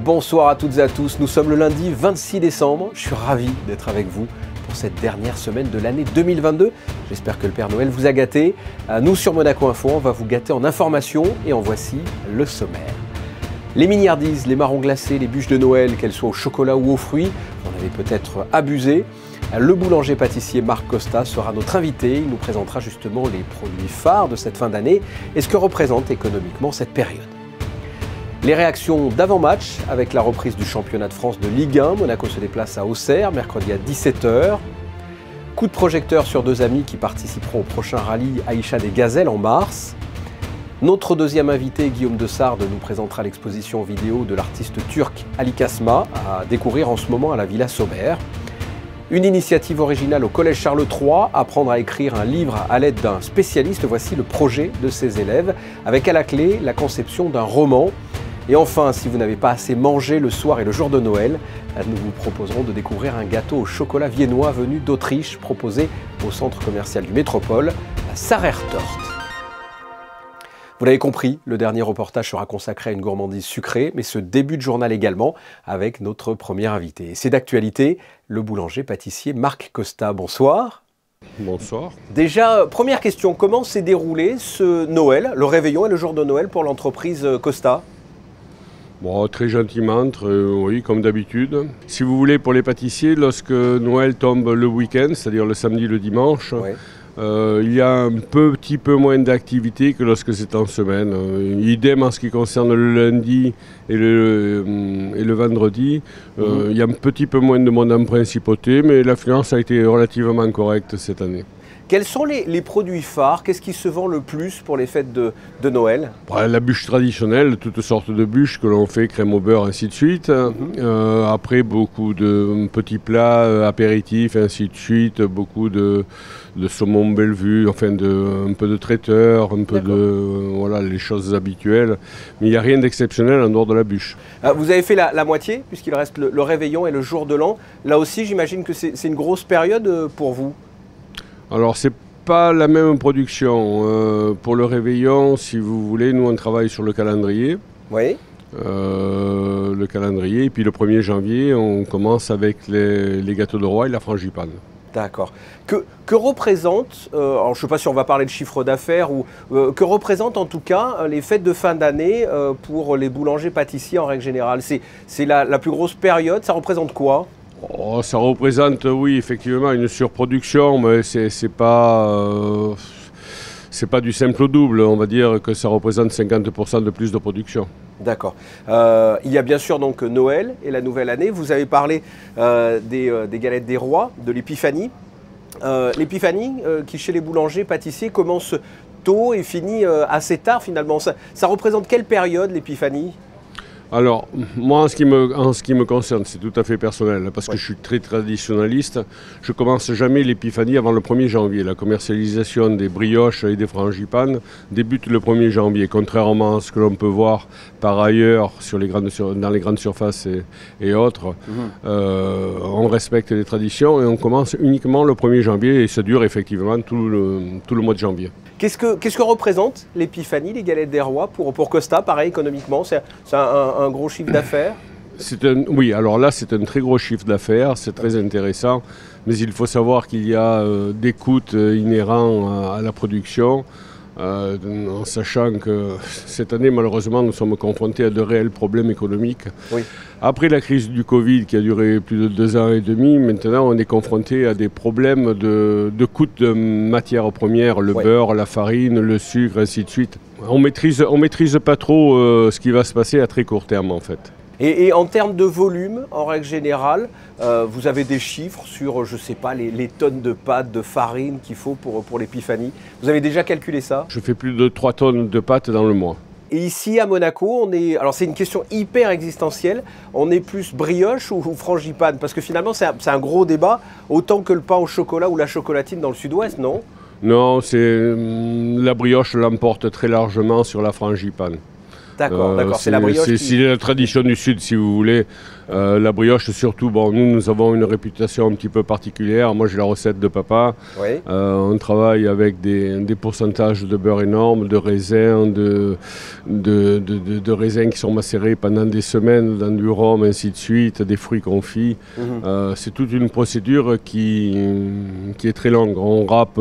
Bonsoir à toutes et à tous, nous sommes le lundi 26 décembre, je suis ravi d'être avec vous pour cette dernière semaine de l'année 2022. J'espère que le Père Noël vous a gâté. Nous sur Monaco Info, on va vous gâter en informations et en voici le sommaire. Les mignardises, les marrons glacés, les bûches de Noël, qu'elles soient au chocolat ou aux fruits, on avait peut-être abusé. Le boulanger-pâtissier Marc Costa sera notre invité, il nous présentera justement les produits phares de cette fin d'année et ce que représente économiquement cette période. Les réactions d'avant-match avec la reprise du championnat de France de Ligue 1. Monaco se déplace à Auxerre, mercredi à 17 h. Coup de projecteur sur deux amis qui participeront au prochain rallye Aïcha des Gazelles en mars. Notre deuxième invité, Guillaume de Sarde, nous présentera l'exposition vidéo de l'artiste turc Ali Kasma à découvrir en ce moment à la Villa Sommer. Une initiative originale au Collège Charles III, apprendre à écrire un livre à l'aide d'un spécialiste. Voici le projet de ses élèves, avec à la clé la conception d'un roman. Et enfin, si vous n'avez pas assez mangé le soir et le jour de Noël, nous vous proposerons de découvrir un gâteau au chocolat viennois venu d'Autriche, proposé au centre commercial du Métropole, la Sarertorte. Vous l'avez compris, le dernier reportage sera consacré à une gourmandise sucrée, mais ce début de journal également, avec notre premier invité. Et c'est d'actualité, le boulanger-pâtissier Marc Costa. Bonsoir. Bonsoir. Déjà, première question, comment s'est déroulé ce Noël, le réveillon et le jour de Noël pour l'entreprise Costa ? Bon, très gentiment, oui, comme d'habitude. Si vous voulez, pour les pâtissiers, lorsque Noël tombe le week-end, c'est-à-dire le samedi, le dimanche, ouais. Il y a un petit peu moins d'activité que lorsque c'est en semaine. Idem en ce qui concerne le lundi et le vendredi. Il y a un petit peu moins de monde en principauté, mais l'affluence a été relativement correcte cette année. Quels sont les produits phares? Qu'est-ce qui se vend le plus pour les fêtes de Noël? La bûche traditionnelle, toutes sortes de bûches que l'on fait, crème au beurre, ainsi de suite. Après, beaucoup de petits plats, apéritifs, ainsi de suite. Beaucoup de saumon Bellevue, enfin un peu de traiteur, un peu de... voilà, les choses habituelles. Mais il n'y a rien d'exceptionnel en dehors de la bûche. Vous avez fait la moitié, puisqu'il reste le réveillon et le jour de l'an. Là aussi, j'imagine que c'est une grosse période pour vous. Alors, c'est pas la même production. Pour le réveillon, si vous voulez, nous on travaille sur le calendrier. Oui. Le calendrier. Et puis le 1er janvier, on commence avec les gâteaux de roi et la frangipane. D'accord. Que représente, alors je ne sais pas si on va parler de chiffre d'affaires, ou que représente en tout cas les fêtes de fin d'année pour les boulangers-pâtissiers en règle générale? C'est la plus grosse période, ça représente quoi? Oh, ça représente, oui, effectivement, une surproduction, mais c'est pas du simple au double. On va dire que ça représente 50% de plus de production. D'accord. Il y a bien sûr donc Noël et la nouvelle année. Vous avez parlé des galettes des rois, de l'épiphanie. L'épiphanie qui, chez les boulangers, pâtissiers, commence tôt et finit assez tard finalement. Ça représente quelle période, l'épiphanie ? Alors, moi, en ce qui me concerne, c'est tout à fait personnel, parce que je suis très traditionnaliste. Je ne commence jamais l'épiphanie avant le 1er janvier. La commercialisation des brioches et des frangipanes débute le 1er janvier, contrairement à ce que l'on peut voir par ailleurs dans les grandes surfaces et autres. On respecte les traditions et on commence uniquement le 1er janvier et ça dure effectivement tout le mois de janvier. Qu'est-ce que représente l'épiphanie, les galettes des rois pour Costa, pareil, économiquement? C'est un gros chiffre d'affaires? Oui, alors là, c'est un très gros chiffre d'affaires, c'est très intéressant. Mais il faut savoir qu'il y a des coûts inhérents à la production, en sachant que cette année, malheureusement, nous sommes confrontés à de réels problèmes économiques. Oui. Après la crise du Covid qui a duré plus de 2 ans et demi, maintenant on est confronté à des problèmes de coûts de matières premières, le beurre, la farine, le sucre, ainsi de suite. On maîtrise pas trop ce qui va se passer à très court terme en fait. Et en termes de volume, en règle générale, vous avez des chiffres sur, je ne sais pas, les tonnes de pâtes, de farine qu'il faut pour l'épiphanie? Vous avez déjà calculé ça? Je fais plus de 3 tonnes de pâtes dans le mois. Et ici, à Monaco, alors c'est une question hyper existentielle, on est plus brioche ou frangipane? Parce que finalement, c'est un gros débat, autant que le pain au chocolat ou la chocolatine dans le sud-ouest, non? Non, la brioche l'emporte très largement sur la frangipane. D'accord, c'est la brioche c'est la tradition du Sud, si vous voulez. La brioche, surtout, bon, nous avons une réputation un petit peu particulière. Moi, j'ai la recette de papa. Oui. On travaille avec des pourcentages de beurre énormes, de raisins, de raisins qui sont macérés pendant des semaines dans du rhum, ainsi de suite, des fruits confits. C'est toute une procédure qui est très longue. On râpe,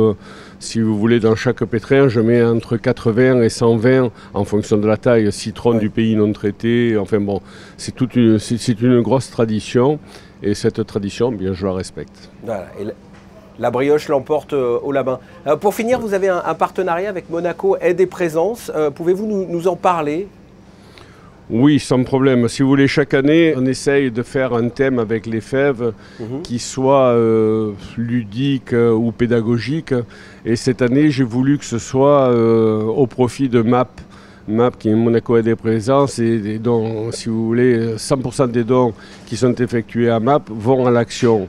si vous voulez, dans chaque pétrin, je mets entre 80 et 120 en fonction de la taille, citron du pays non traité. Enfin bon, c'est une grosse tradition et cette tradition, bien, je la respecte. Voilà. Et la brioche l'emporte au Labin. Pour finir, vous avez un partenariat avec Monaco Aide et Présence. Pouvez-vous nous en parler ? Oui, sans problème. Si vous voulez, chaque année, on essaye de faire un thème avec les fèves qui soit ludique ou pédagogique. Et cette année, j'ai voulu que ce soit au profit de MAP. MAP qui est Monaco Aide et Présence, et des dons, si vous voulez, 100% des dons qui sont effectués à MAP vont à l'action.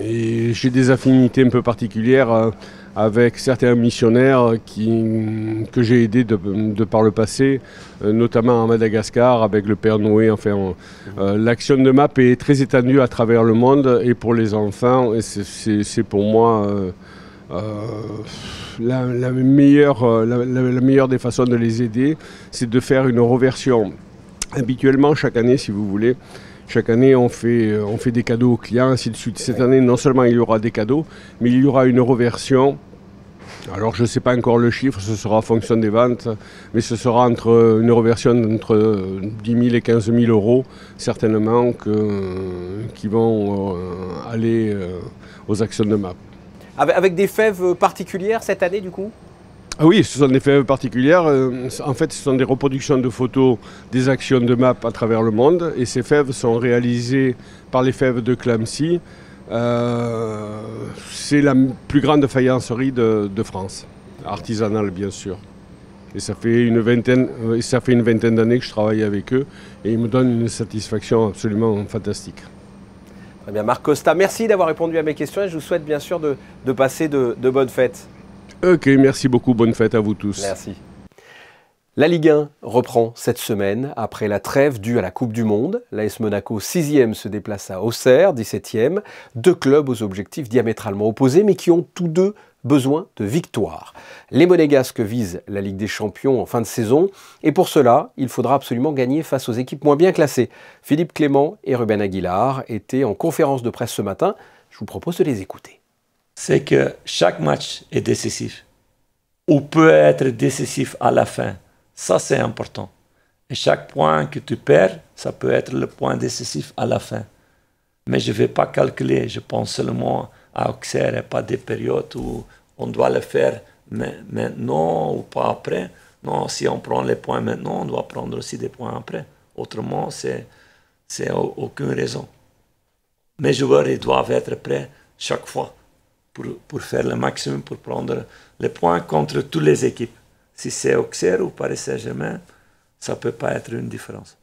Et j'ai des affinités un peu particulières avec certains missionnaires que j'ai aidés de par le passé, notamment à Madagascar avec le Père Noé. Enfin, l'action de MAP est très étendue à travers le monde et pour les enfants, et c'est pour moi la meilleure des façons de les aider, c'est de faire une reversion. Habituellement, chaque année, si vous voulez, chaque année, on fait des cadeaux aux clients, ainsi de suite. Cette année, non seulement il y aura des cadeaux, mais il y aura une reversion. Alors, je ne sais pas encore le chiffre, ce sera en fonction des ventes, mais ce sera une reversion entre 10 000 et 15 000 euros, certainement, qui vont aller aux actions de MAP. Avec des fèves particulières cette année, du coup ? Ah oui, ce sont des fèves particulières. En fait, ce sont des reproductions de photos des actions de MAP à travers le monde. Et ces fèves sont réalisées par les fèves de Clamecy. C'est la plus grande faïencerie de France, artisanale bien sûr. Et ça fait une vingtaine d'années que je travaille avec eux. Et ils me donnent une satisfaction absolument fantastique. Très bien, Marc Costa, merci d'avoir répondu à mes questions et je vous souhaite bien sûr de passer de bonnes fêtes. Ok, merci beaucoup, bonne fête à vous tous. Merci. La Ligue 1 reprend cette semaine après la trêve due à la Coupe du Monde. L'AS Monaco 6e se déplace à Auxerre, 17e. Deux clubs aux objectifs diamétralement opposés mais qui ont tous deux besoin de victoire. Les Monégasques visent la Ligue des Champions en fin de saison et pour cela, il faudra absolument gagner face aux équipes moins bien classées. Philippe Clément et Ruben Aguilar étaient en conférence de presse ce matin. Je vous propose de les écouter. C'est que chaque match est décisif ou peut être décisif à la fin. Ça, c'est important. Et chaque point que tu perds, ça peut être le point décisif à la fin. Mais je ne vais pas calculer, je pense seulement à Auxerre et pas des périodes où on doit le faire maintenant ou pas après. Non, si on prend les points maintenant, on doit prendre aussi des points après. Autrement, c'est aucune raison. Mes joueurs, ils doivent être prêts chaque fois pour faire le maximum, pour prendre les points contre toutes les équipes. Si c'est Auxerre ou Paris Saint-Germain, ça ne peut pas être une différence.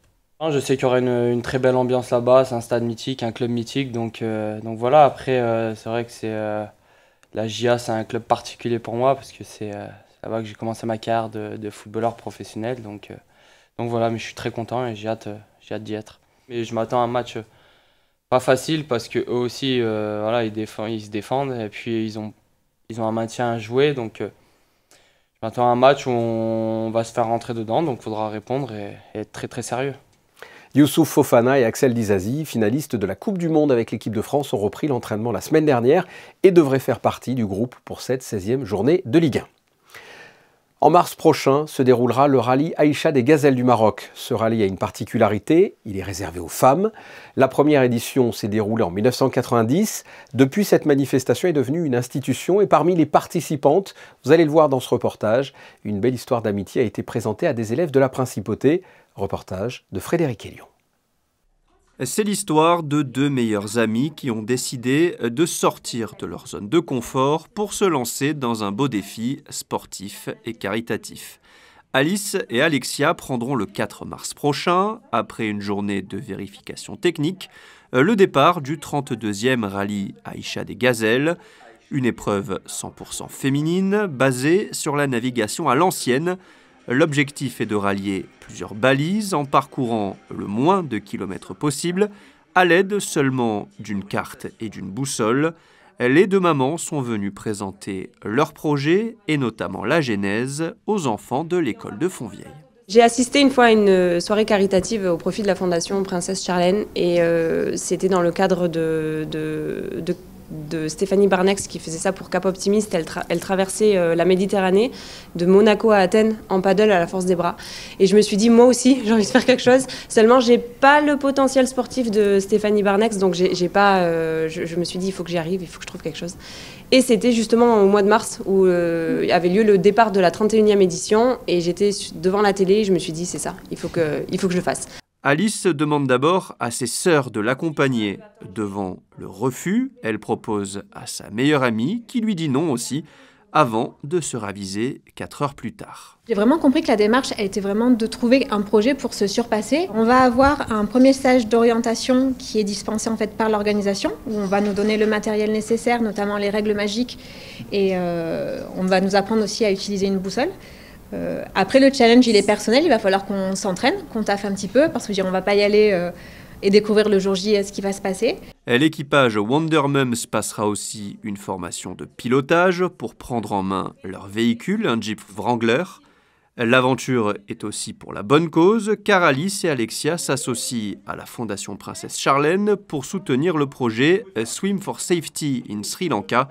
Je sais qu'il y aura une très belle ambiance là-bas, c'est un stade mythique, un club mythique, donc voilà. Après, c'est vrai que la GIA, c'est un club particulier pour moi parce que c'est là-bas que j'ai commencé ma carrière de footballeur professionnel, donc voilà. Mais je suis très content et j'ai hâte d'y être. Et je m'attends à un match pas facile parce que eux aussi, voilà, ils se défendent et puis ils ont un maintien à jouer, donc je m'attends à un match où on va se faire rentrer dedans, donc il faudra répondre et être très très sérieux. Youssouf Fofana et Axel Disasi, finalistes de la Coupe du Monde avec l'équipe de France, ont repris l'entraînement la semaine dernière et devraient faire partie du groupe pour cette 16e journée de Ligue 1. En mars prochain se déroulera le rallye Aïcha des Gazelles du Maroc. Ce rallye a une particularité, il est réservé aux femmes. La première édition s'est déroulée en 1990. Depuis, cette manifestation est devenue une institution et parmi les participantes, vous allez le voir dans ce reportage, une belle histoire d'amitié a été présentée à des élèves de la Principauté. Reportage de Frédéric Hélion. C'est l'histoire de deux meilleurs amis qui ont décidé de sortir de leur zone de confort pour se lancer dans un beau défi sportif et caritatif. Alice et Alexia prendront le 4 mars prochain, après une journée de vérification technique, le départ du 32e rallye Aïcha des Gazelles, une épreuve 100% féminine basée sur la navigation à l'ancienne, L'objectif est de rallier plusieurs balises en parcourant le moins de kilomètres possible à l'aide seulement d'une carte et d'une boussole. Les deux mamans sont venues présenter leur projet et notamment la genèse aux enfants de l'école de Fontvieille. J'ai assisté une fois à une soirée caritative au profit de la Fondation Princesse Charlène et c'était dans le cadre de Stéphanie Barnex qui faisait ça pour Cap Optimiste. Elle traversait la Méditerranée de Monaco à Athènes en paddle à la force des bras. Et je me suis dit, moi aussi, j'ai envie de faire quelque chose. Seulement, j'ai pas le potentiel sportif de Stéphanie Barnex, donc je me suis dit, il faut que j'y arrive, il faut que je trouve quelque chose. Et c'était justement au mois de mars où avait lieu le départ de la 31e édition et j'étais devant la télé et je me suis dit, c'est ça, il faut que je le fasse. Alice demande d'abord à ses sœurs de l'accompagner. Devant le refus, elle propose à sa meilleure amie, qui lui dit non aussi, avant de se raviser 4 heures plus tard. J'ai vraiment compris que la démarche a été vraiment de trouver un projet pour se surpasser. On va avoir un premier stage d'orientation qui est dispensé en fait par l'organisation, où on va nous donner le matériel nécessaire, notamment les règles magiques, et on va nous apprendre aussi à utiliser une boussole. Après, le challenge, il est personnel, il va falloir qu'on s'entraîne, qu'on taffe un petit peu, parce qu'on ne va pas y aller et découvrir le jour J ce qui va se passer. L'équipage Wonder Mums passera aussi une formation de pilotage pour prendre en main leur véhicule, un Jeep Wrangler. L'aventure est aussi pour la bonne cause, car Alice et Alexia s'associent à la Fondation Princesse Charlène pour soutenir le projet Swim for Safety in Sri Lanka,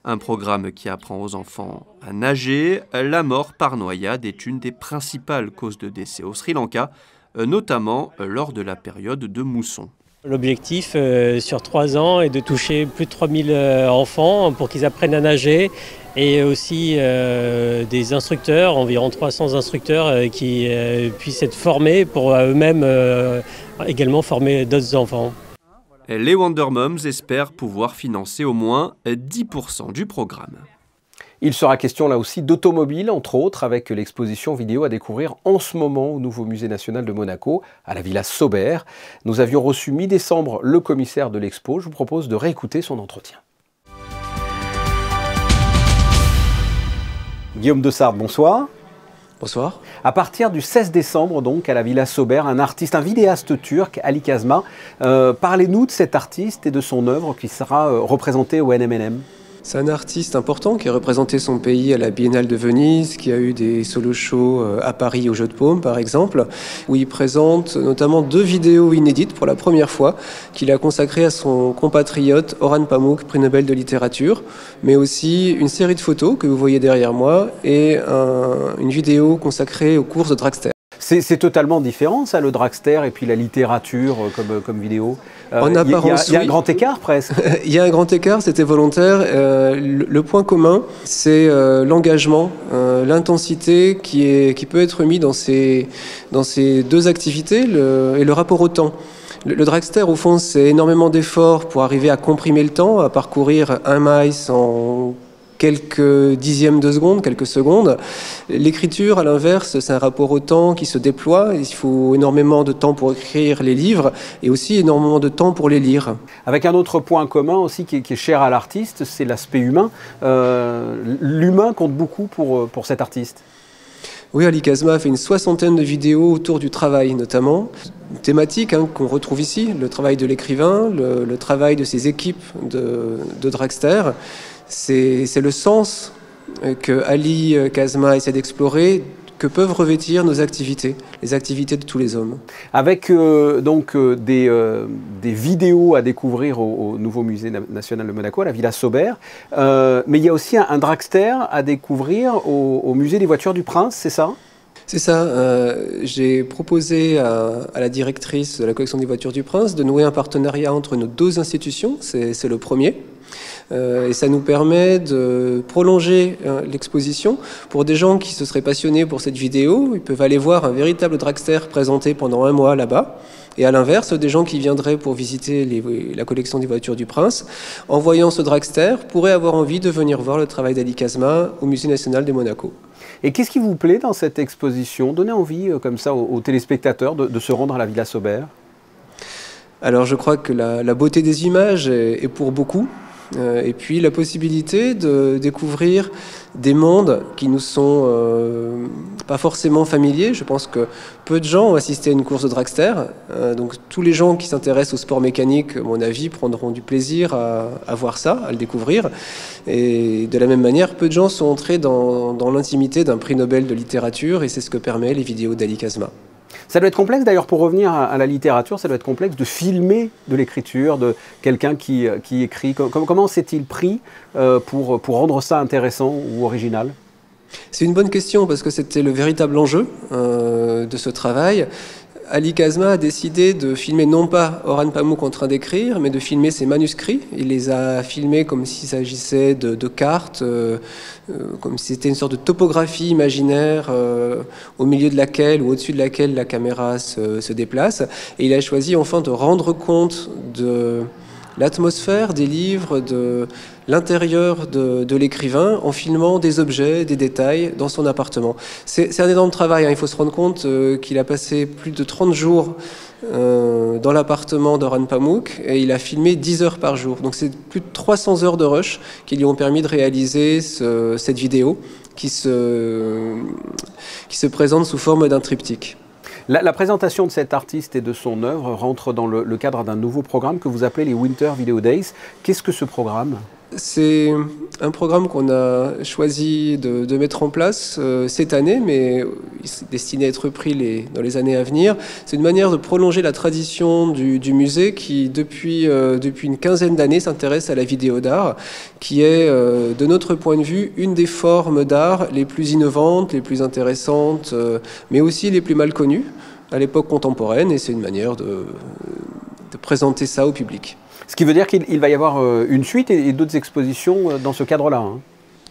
un programme qui apprend aux enfants à nager. La mort par noyade est une des principales causes de décès au Sri Lanka, notamment lors de la période de mousson. L'objectif sur 3 ans est de toucher plus de 3000 enfants pour qu'ils apprennent à nager et aussi des instructeurs, environ 300 instructeurs qui puissent être formés pour eux-mêmes également former d'autres enfants. Les Wonder Mums espèrent pouvoir financer au moins 10% du programme. Il sera question là aussi d'automobile, entre autres, avec l'exposition vidéo à découvrir en ce moment au nouveau musée national de Monaco, à la Villa Sauber. Nous avions reçu mi-décembre le commissaire de l'expo. Je vous propose de réécouter son entretien. Guillaume Dessart, bonsoir. Bonsoir. À partir du 16 décembre, donc, à la Villa Sauber, un vidéaste turc, Ali Kazma. Parlez-nous de cet artiste et de son œuvre qui sera représentée au NMNM. C'est un artiste important qui a représenté son pays à la Biennale de Venise, qui a eu des solo shows à Paris au Jeu de Paume par exemple, où il présente notamment 2 vidéos inédites pour la première fois qu'il a consacrées à son compatriote Orhan Pamuk, prix Nobel de littérature, mais aussi une série de photos que vous voyez derrière moi et une vidéo consacrée aux courses de dragster. C'est totalement différent, ça, le dragster et puis la littérature comme vidéo. En apparence, il y a un grand écart presque. Il y a un grand écart, c'était volontaire. Le point commun, c'est l'engagement, l'intensité qui peut être mis dans ces 2 activités et le rapport au temps. Le dragster, au fond, c'est énormément d'efforts pour arriver à comprimer le temps, à parcourir 1 mile en quelques dixièmes de seconde, quelques secondes. L'écriture, à l'inverse, c'est un rapport au temps qui se déploie. Il faut énormément de temps pour écrire les livres et aussi énormément de temps pour les lire. Avec un autre point commun aussi qui est cher à l'artiste, c'est l'aspect humain. L'humain compte beaucoup pour cet artiste. Oui, Ali Kazma a fait une 60aine de vidéos autour du travail, notamment. Une thématique qu'on retrouve ici, le travail de l'écrivain, le travail de ses équipes de dragster. C'est le sens que Ali Kazma essaie d'explorer, que peuvent revêtir nos activités, les activités de tous les hommes. Avec des vidéos à découvrir au nouveau musée national de Monaco, à la Villa Sauber, mais il y a aussi un dragster à découvrir au musée des voitures du Prince, c'est ça ? C'est ça. J'ai proposé à la directrice de la collection des voitures du Prince de nouer un partenariat entre nos 2 institutions, c'est le premier. Et ça nous permet de prolonger l'exposition. Pour des gens qui se seraient passionnés pour cette vidéo, ils peuvent aller voir un véritable dragster présenté pendant 1 mois là-bas. Et à l'inverse, des gens qui viendraient pour visiter la collection des voitures du Prince, en voyant ce dragster, pourraient avoir envie de venir voir le travail d'Ali Kazma au Musée national de Monaco. Et qu'est-ce qui vous plaît dans cette exposition ? Donnez envie, comme ça, aux téléspectateurs de se rendre à la Villa Sauber. Alors je crois que la beauté des images est pour beaucoup. et puis la possibilité de découvrir des mondes qui nous sont pas forcément familiers. Je pense que peu de gens ont assisté à une course de dragster, donc tous les gens qui s'intéressent au sport mécanique, à mon avis, prendront du plaisir à voir ça, à le découvrir. Et de la même manière, peu de gens sont entrés dans l'intimité d'un prix Nobel de littérature, et c'est ce que permet les vidéos d'Ali Kazma. Ça doit être complexe d'ailleurs, pour revenir à la littérature, ça doit être complexe de filmer de l'écriture, de quelqu'un qui écrit. Comment s'est-il pris pour rendre ça intéressant ou original ? C'est une bonne question parce que c'était le véritable enjeu de ce travail. Ali Kazma a décidé de filmer non pas Orhan Pamuk en train d'écrire, mais de filmer ses manuscrits. Il les a filmés comme s'il s'agissait de cartes, comme si c'était une sorte de topographie imaginaire au milieu de laquelle ou au-dessus de laquelle la caméra se déplace. Et il a choisi enfin de rendre compte de l'atmosphère des livres, de l'intérieur de l'écrivain en filmant des objets, des détails dans son appartement. C'est un énorme travail, hein. Il faut se rendre compte qu'il a passé plus de 30 jours dans l'appartement d'Orhan Pamuk et il a filmé 10 heures par jour. Donc c'est plus de 300 heures de rush qui lui ont permis de réaliser cette vidéo qui se présente sous forme d'un triptyque. La présentation de cet artiste et de son œuvre rentre dans le cadre d'un nouveau programme que vous appelez les Winter Video Days. Qu'est-ce que ce programme ? C'est un programme qu'on a choisi de mettre en place cette année, mais destiné à être repris dans les années à venir. C'est une manière de prolonger la tradition du musée qui, depuis une quinzaine d'années, s'intéresse à la vidéo d'art, qui est, de notre point de vue, une des formes d'art les plus innovantes, les plus intéressantes, mais aussi les plus mal connues à l'époque contemporaine, et c'est une manière de présenter ça au public. Ce qui veut dire qu'il va y avoir une suite et d'autres expositions dans ce cadre-là, hein.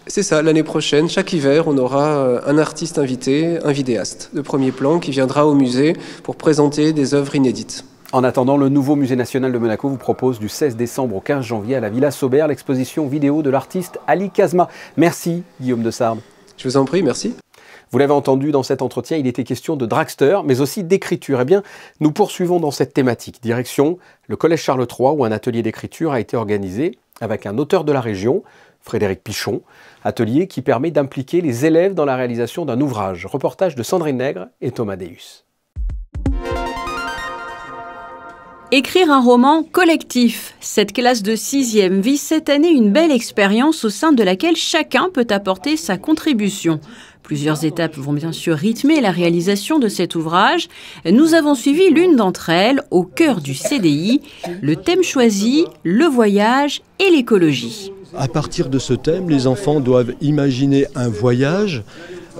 C'est ça, l'année prochaine, chaque hiver, on aura un artiste invité, un vidéaste de premier plan qui viendra au musée pour présenter des œuvres inédites. En attendant, le nouveau Musée national de Monaco vous propose du 16 décembre au 15 janvier à la Villa Saubert l'exposition vidéo de l'artiste Ali Kazma. Merci Guillaume de Sardes. Je vous en prie, merci. Vous l'avez entendu dans cet entretien, il était question de dragster, mais aussi d'écriture. Eh bien, nous poursuivons dans cette thématique. Direction le Collège Charles III, où un atelier d'écriture a été organisé avec un auteur de la région, Frédéric Pichon. Atelier qui permet d'impliquer les élèves dans la réalisation d'un ouvrage. Reportage de Sandrine Nègre et Thomas Deus. Écrire un roman collectif. Cette classe de 6e vit cette année une belle expérience au sein de laquelle chacun peut apporter sa contribution. Plusieurs étapes vont bien sûr rythmer la réalisation de cet ouvrage. Nous avons suivi l'une d'entre elles au cœur du CDI. Le thème choisi, le voyage et l'écologie. À partir de ce thème, les enfants doivent imaginer un voyage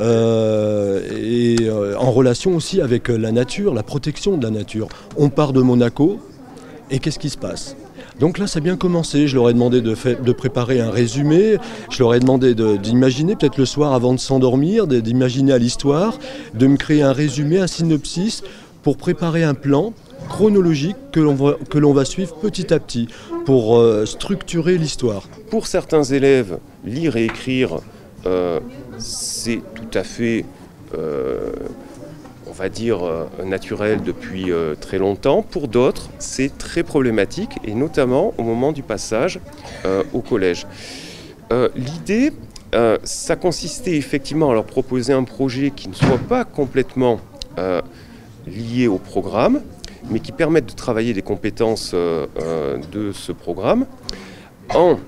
en relation aussi avec la nature, la protection de la nature. On part de Monaco et qu'est-ce qui se passe ? Donc là, ça a bien commencé. Je leur ai demandé de préparer un résumé. Je leur ai demandé d'imaginer, peut-être le soir avant de s'endormir, d'imaginer à l'histoire, de me créer un résumé, un synopsis, pour préparer un plan chronologique que l'on va suivre petit à petit, pour structurer l'histoire. Pour certains élèves, lire et écrire, c'est tout à fait... on va dire, naturel depuis très longtemps. Pour d'autres, c'est très problématique, et notamment au moment du passage au collège. L'idée, ça consistait effectivement à leur proposer un projet qui ne soit pas complètement lié au programme, mais qui permette de travailler les compétences de ce programme en...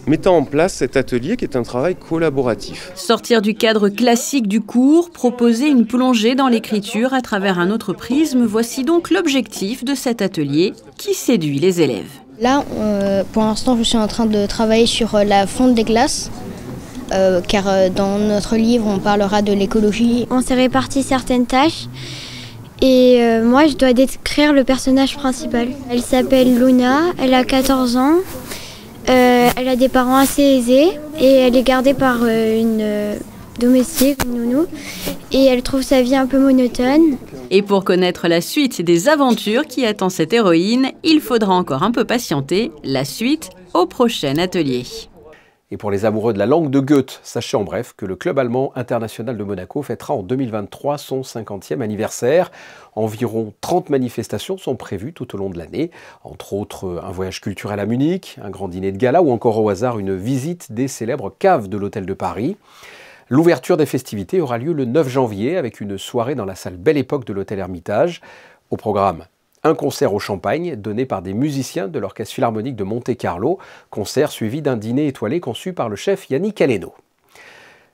mettant en place cet atelier qui est un travail collaboratif. Sortir du cadre classique du cours, proposer une plongée dans l'écriture à travers un autre prisme, voici donc l'objectif de cet atelier qui séduit les élèves. Là, pour l'instant, je suis en train de travailler sur la fonte des glaces, car dans notre livre, on parlera de l'écologie. On s'est réparti certaines tâches. Et moi, je dois décrire le personnage principal. Elle s'appelle Luna, elle a 14 ans. Elle a des parents assez aisés et elle est gardée par une domestique, une nounou, et elle trouve sa vie un peu monotone. Et pour connaître la suite des aventures qui attend cette héroïne, il faudra encore un peu patienter. La suite au prochain atelier. Et pour les amoureux de la langue de Goethe, sachez en bref que le Club allemand international de Monaco fêtera en 2023 son 50e anniversaire. Environ 30 manifestations sont prévues tout au long de l'année, entre autres un voyage culturel à Munich, un grand dîner de gala ou encore au hasard une visite des célèbres caves de l'Hôtel de Paris. L'ouverture des festivités aura lieu le 9 janvier avec une soirée dans la salle Belle Époque de l'Hôtel Hermitage. Au programme, un concert au champagne donné par des musiciens de l'Orchestre Philharmonique de Monte-Carlo, concert suivi d'un dîner étoilé conçu par le chef Yannick Aleno.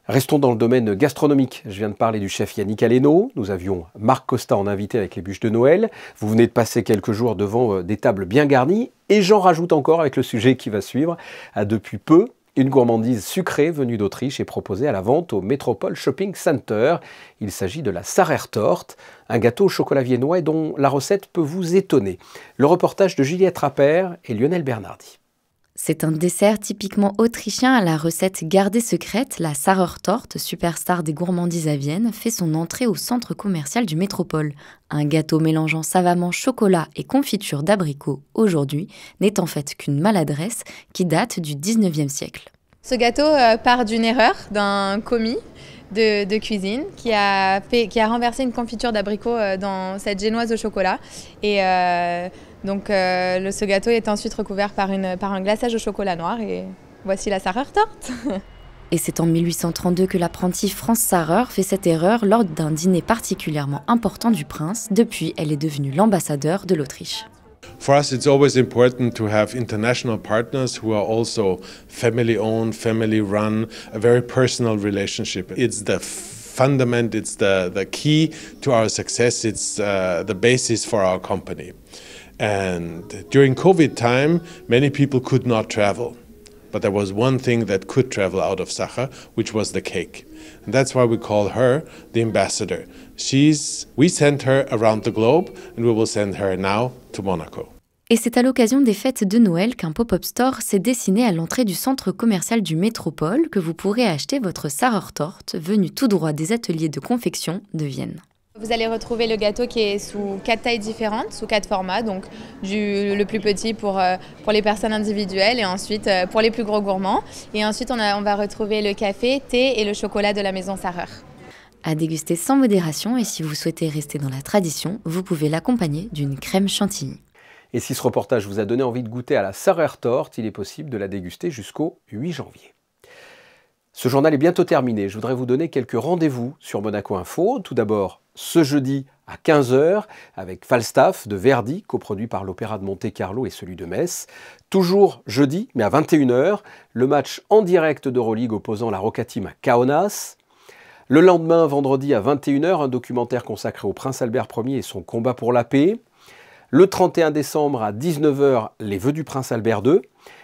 Restons dans le domaine gastronomique. Je viens de parler du chef Yannick Aleno. Nous avions Marc Costa en invité avec les bûches de Noël. Vous venez de passer quelques jours devant des tables bien garnies. Et j'en rajoute encore avec le sujet qui va suivre. Depuis peu, une gourmandise sucrée venue d'Autriche est proposée à la vente au Metropole Shopping Center. Il s'agit de la Sarertorte, un gâteau au chocolat viennois et dont la recette peut vous étonner. Le reportage de Juliette Rappert et Lionel Bernardi. C'est un dessert typiquement autrichien à la recette gardée secrète. La Sarertorte, superstar des gourmandises à Vienne, fait son entrée au centre commercial du Métropole. Un gâteau mélangeant savamment chocolat et confiture d'abricot, aujourd'hui, n'est en fait qu'une maladresse qui date du 19e siècle. Ce gâteau part d'une erreur d'un commis de cuisine qui a renversé une confiture d'abricot dans cette génoise au chocolat. Et donc ce gâteau est ensuite recouvert par un glaçage au chocolat noir et voici la Sarertorte. Et c'est en 1832 que l'apprenti Franz Sarer fait cette erreur lors d'un dîner particulièrement important du prince. Depuis, elle est devenue l'ambassadeur de l'Autriche. For us, it's always important to have international partners who are also family-owned, family-run, a very personal relationship. It's the fundament, it's the key to our success, it's the basis for our company. And during COVID time, many people could not travel. But there was one thing that could travel out of Sacher, which was the cake. And that's why we call her the ambassador. We sent her around the globe, and we will send her now to Monaco. Et c'est à l'occasion des fêtes de Noël qu'un pop-up store s'est dessiné à l'entrée du centre commercial du Métropole que vous pourrez acheter votre Sarertorte, venue tout droit des ateliers de confection de Vienne. Vous allez retrouver le gâteau qui est sous 4 tailles différentes, sous 4 formats, donc le plus petit pour les personnes individuelles et ensuite pour les plus gros gourmands. Et ensuite on va retrouver le café, thé et le chocolat de la maison Sarer. À déguster sans modération et si vous souhaitez rester dans la tradition, vous pouvez l'accompagner d'une crème chantilly. Et si ce reportage vous a donné envie de goûter à la Sarertorte, il est possible de la déguster jusqu'au 8 janvier. Ce journal est bientôt terminé. Je voudrais vous donner quelques rendez-vous sur Monaco Info. Tout d'abord, ce jeudi à 15h, avec Falstaff de Verdi, coproduit par l'Opéra de Monte-Carlo et celui de Metz. Toujours jeudi, mais à 21h, le match en direct d'Euroleague opposant la Rocca Team à Kaunas. Le lendemain, vendredi à 21h, un documentaire consacré au prince Albert Ier et son combat pour la paix. Le 31 décembre à 19h, les vœux du prince Albert II.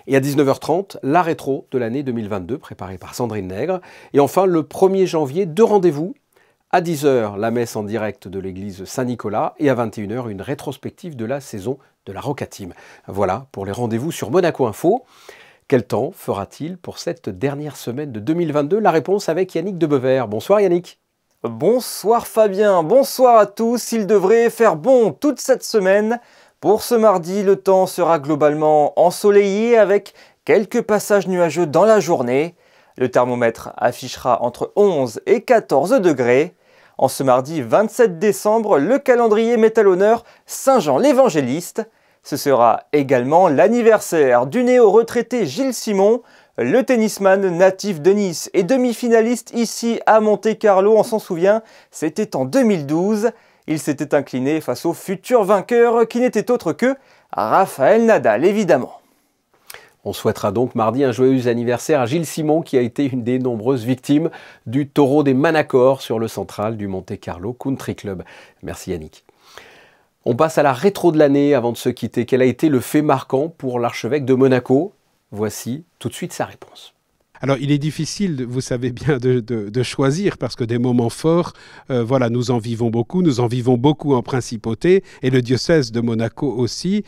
Et à 19h30, la rétro de l'année 2022, préparée par Sandrine Nègre. Et enfin, le 1er janvier, 2 rendez-vous. À 10h, la messe en direct de l'église Saint-Nicolas. Et à 21h, une rétrospective de la saison de la Rocca Team. Voilà pour les rendez-vous sur Monaco Info. Quel temps fera-t-il pour cette dernière semaine de 2022? La réponse avec Yannick Debevert. Bonsoir Yannick. Bonsoir Fabien, bonsoir à tous. Il devrait faire bon toute cette semaine. Pour ce mardi, le temps sera globalement ensoleillé avec quelques passages nuageux dans la journée. Le thermomètre affichera entre 11 et 14 degrés. En ce mardi 27 décembre, le calendrier met à l'honneur Saint Jean l'Évangéliste. Ce sera également l'anniversaire du néo-retraité Gilles Simon, le tennisman natif de Nice et demi-finaliste ici à Monte-Carlo, on s'en souvient, c'était en 2012. Il s'était incliné face au futur vainqueur qui n'était autre que Rafael Nadal, évidemment. On souhaitera donc mardi un joyeux anniversaire à Gilles Simon qui a été une des nombreuses victimes du taureau des Manacor sur le central du Monte-Carlo Country Club. Merci Yannick. On passe à la rétro de l'année avant de se quitter. Quel a été le fait marquant pour l'archevêque de Monaco? Voici tout de suite sa réponse. Alors, il est difficile, vous savez bien, de choisir parce que des moments forts, voilà, nous en vivons beaucoup en principauté et le diocèse de Monaco aussi.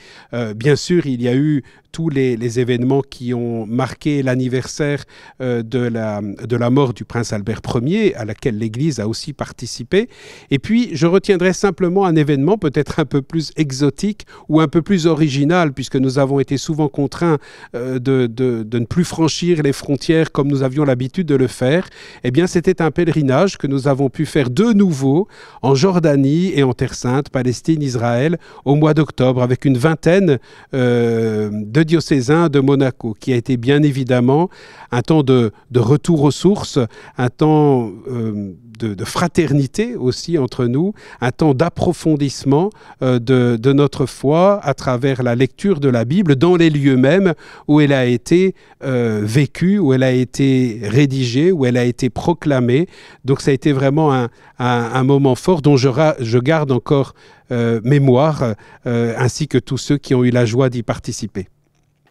Bien sûr, il y a eu tous les événements qui ont marqué l'anniversaire de la mort du prince Albert Ier, à laquelle l'Église a aussi participé. Et puis, je retiendrai simplement un événement peut-être un peu plus exotique ou un peu plus original, puisque nous avons été souvent contraints de ne plus franchir les frontières comme nous avions l'habitude de le faire. Eh bien, c'était un pèlerinage que nous avons pu faire de nouveau en Jordanie et en Terre Sainte, Palestine, Israël, au mois d'octobre, avec une vingtaine de diocésains de Monaco, qui a été bien évidemment un temps de retour aux sources, un temps de fraternité aussi entre nous, un temps d'approfondissement de notre foi à travers la lecture de la Bible dans les lieux mêmes où elle a été vécue, où elle a été rédigée, où elle a été proclamée. Donc ça a été vraiment un moment fort dont je garde encore mémoire, ainsi que tous ceux qui ont eu la joie d'y participer.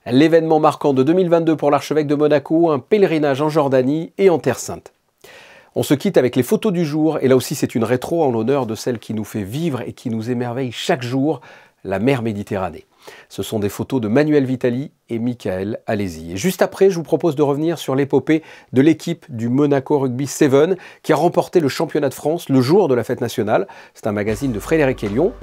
L'événement marquant de 2022 pour l'archevêque de Monaco, un pèlerinage en Jordanie et en Terre Sainte. On se quitte avec les photos du jour, et là aussi c'est une rétro en l'honneur de celle qui nous fait vivre et qui nous émerveille chaque jour, la mer Méditerranée. Ce sont des photos de Manuel Vitali et Michael Alési. Et juste après, je vous propose de revenir sur l'épopée de l'équipe du Monaco Rugby 7 qui a remporté le championnat de France le jour de la fête nationale. C'est un magazine de Frédéric Hélion.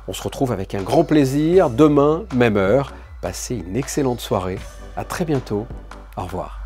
On se retrouve avec un grand plaisir demain, même heure. Passez une excellente soirée. À très bientôt. Au revoir.